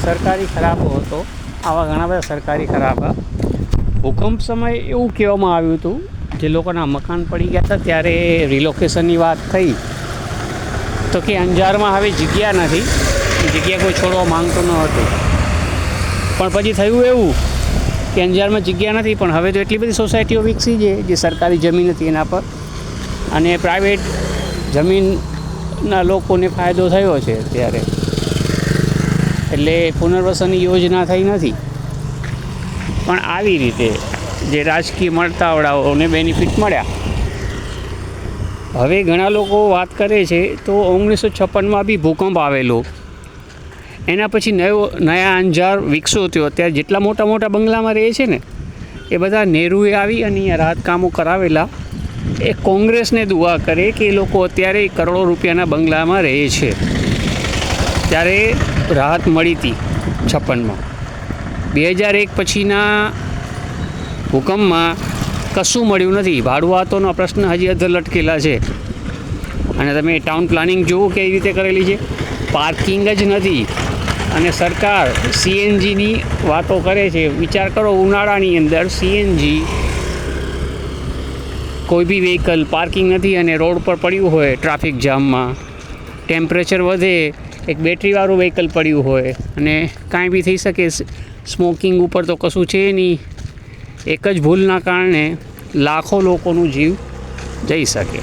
સરકારી ખરાબો હતો, આવા ઘણા બધા સરકારી ખરાબા. ભૂકંપ સમયે એવું કહેવામાં આવ્યું હતું, જે લોકોના મકાન પડી ગયા હતા ત્યારે રિલોકેશનની વાત થઈ તો કે અંજારમાં હવે જગ્યા નથી, જગ્યા કોઈ છોડવા માંગતું ન હતું. પણ પછી થયું એવું કે અંજારમાં જગ્યા નથી, પણ હવે તો એટલી બધી સોસાયટીઓ વિકસી છે જે સરકારી જમીન હતી એના પર, અને પ્રાઇવેટ જમીનના લોકોને ફાયદો થયો છે અત્યારે. એટલે પુનર્વસનની યોજના થઈ નથી, પણ આવી રીતે જે રાજકીય મળતાવડાઓને બેનિફિટ મળ્યા. હવે ઘણા લોકો વાત કરે છે તો 1956માં બી ભૂકંપ આવેલો, એના પછી નયા અંજાર વિકસો થયો. અત્યારે જેટલા મોટા મોટા બંગલામાં રહે છે ને એ બધા નહેરુએ આવી અને અહીંયા રાહત કામો કરાવેલા. એ કોંગ્રેસને દુઆ કરે કે એ લોકો અત્યારે કરોડો રૂપિયાના બંગલામાં રહે છે. ત્યારે રાહત મળી હતી 56માં. 2001 પછીના ભૂકંપમાં કશું મળ્યું નથી. ભાડુઆતોનો પ્રશ્ન હજી અધર લટકેલા છે. અને તમે ટાઉન પ્લાનિંગ જુઓ કેવી રીતે કરેલી છે, પાર્કિંગ જ નથી. અને સરકાર CNGની વાતો કરે છે. વિચાર કરો, ઉનાળાની અંદર CNG કોઈ બી વ્હીકલ પાર્કિંગ નથી અને રોડ પર પડ્યું હોય ટ્રાફિક જામમાં, ટેમ્પરેચર વધે, એક બેટરીવાળું વ્હીકલ પડ્યું હોય અને કાંઈ બી થઈ શકે. સ્મોકિંગ ઉપર તો કશું છે નહીં. એક જ ભૂલના કારણે લાખો લોકોનું જીવ જઈ શકે,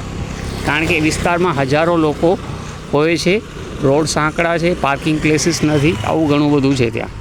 કારણ કે વિસ્તારમાં હજારો લોકો હોય છે, રોડ સાંકડા છે, પાર્કિંગ પ્લેસીસ નથી, આવું ઘણું બધું છે ત્યાં.